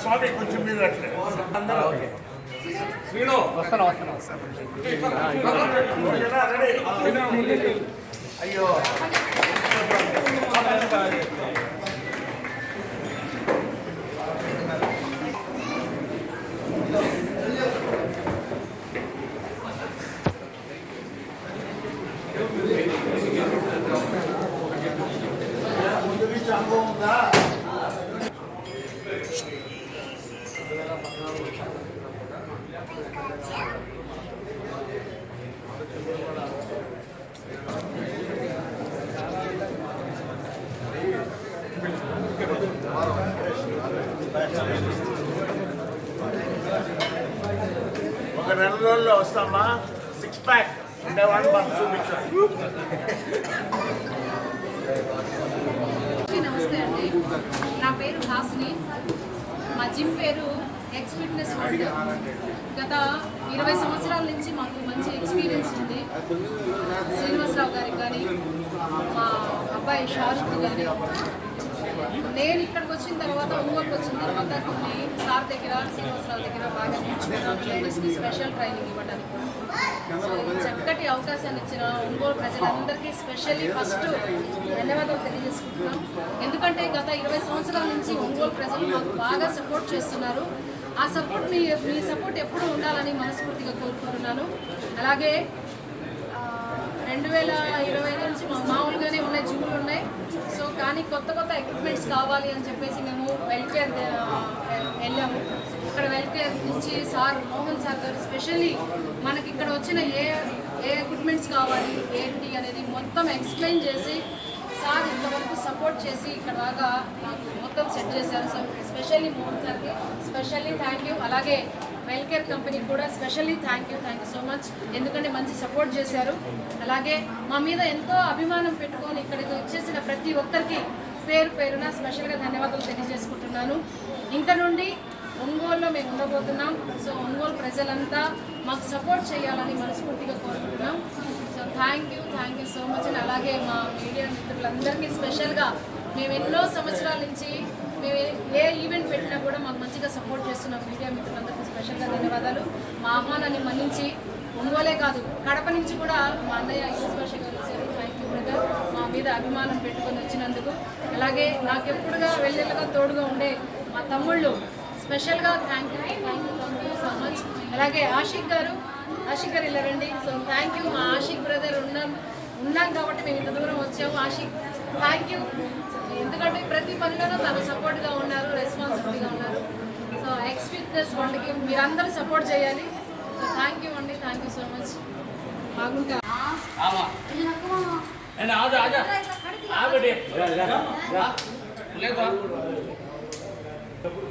స్వామి కొంచెం మీద శ్రీను వస్తాను అయ్యో ఒక నెల రోజుల్లో వస్తామా 6 ప్యాక్ ఉండేవాళ్ళు మాకు చూపించాలి. నమస్తే అండి, నా పేరు హాసిని. మా జిమ్ పేరు ఎక్స్ ఫిట్నెస్ వరల్డ్. గత 20 సంవత్సరాల నుంచి మాకు మంచి ఎక్స్పీరియన్స్ ఉంది. శ్రీనివాసరావు గారికి కానీ, మా అబ్బాయి షారుఖ్ కానీ, నేను ఇక్కడికి వచ్చిన తర్వాత ఒంగోలుకి వచ్చిన తర్వాత కొన్ని సార్ దగ్గర శ్రీనివాసరావు దగ్గర బాగా నేర్చుకున్నాను. లేడీస్కి స్పెషల్ ట్రైనింగ్ ఇవ్వడానికి చక్కటి అవకాశాన్ని ఇచ్చిన ఒంగోలు ప్రజలందరికీ స్పెషల్లీ ఫస్ట్ ధన్యవాదాలు తెలియజేసుకుంటున్నాం. ఎందుకంటే గత 20 సంవత్సరాల నుంచి ఒంగోలు ప్రజలు మాకు బాగా సపోర్ట్ చేస్తున్నారు. ఆ సపోర్ట్ మీ సపోర్ట్ ఎప్పుడూ ఉండాలని మనస్ఫూర్తిగా కోరుకుంటున్నాను. అలాగే 2020 నుంచి మామూలుగానే ఉన్నాయి, జిమ్లు ఉన్నాయి. సో కానీ కొత్త ఎక్విప్మెంట్స్ కావాలి అని చెప్పేసి మేము వెల్కేర్ వెళ్ళాము. ఇక్కడ వెల్కేర్ నుంచి సార్ మోహన్ సార్ గారు స్పెషల్లీ మనకి ఇక్కడ వచ్చిన ఏ ఎక్విప్మెంట్స్ కావాలి ఏంటి అనేది మొత్తం ఎక్స్ప్లెయిన్ చేసి సార్ ఇంతవరకు సపోర్ట్ చేసి ఇక్కడ దాకా నాకు మొత్తం సెట్ చేశారు. సో స్పెషల్లీ మోహన్ సార్కి స్పెషల్లీ థ్యాంక్ యూ. అలాగే వెల్కేర్ కంపెనీకి కూడా specially thank you so much. ఎందుకంటే మంచి సపోర్ట్ చేశారు. అలాగే మా మీద ఎంతో అభిమానం పెట్టుకొని ఇక్కడికి వచ్చేసిన ప్రతి ఒక్కరికి పేరున స్పెషల్గా ధన్యవాదాలు తెలియజేసుకుంటున్నాను. ఇంకా నుండి ఒంగోలులో మేము ఉండబోతున్నాం. సో ఒంగోలు ప్రజలంతా మాకు సపోర్ట్ చేయాలని మనస్ఫూర్తిగా కోరుకుంటున్నాం. So thank you so much. And అలాగే మా మీడియా మిత్రులందరికీ స్పెషల్గా మేము ఎన్నో సంవత్సరాల నుంచి మేము ఏ ఈవెంట్ పెట్టినా కూడా మాకు మంచిగా సపోర్ట్ చేస్తున్నాం. మీడియా మిత్రులందరికీ స్పెషల్గా ధన్యవాదాలు. మా ఆహ్వానాన్ని మన్నించి ఒంగోలే కాదు కడప నుంచి కూడా మా అన్నయ్య ఈశ్వర్ గారు వచ్చారు. థ్యాంక్ యూ బ్రదర్, మా మీద అభిమానం పెట్టుకొని వచ్చినందుకు. అలాగే నాకు ఎప్పుడుగా వెళ్ళేలాగా తోడుగా ఉండే మా తమ్ముళ్ళు స్పెషల్గా థ్యాంక్ యూ సో మచ్. అలాగే ఆషిక్ గారు ఇలా రండి. So thank you. మా ఆషిక్ బ్రదర్ ఉన్నాం కాబట్టి మేము ఇంత దూరం వచ్చాము. Ashiq thank you. ఎందుకంటే ప్రతి పనిలోనూ తను సపోర్ట్గా ఉన్నారు, రెస్పాన్సిబిలిటీగా ఉన్నారు. సో ఎక్స్ ఫిట్నెస్ వాళ్ళకి మీరందరూ సపోర్ట్ చేయాలి. సో థ్యాంక్ యూ అండి, థ్యాంక్ యూ సో మచ్. బాగుంటా డబ్బులు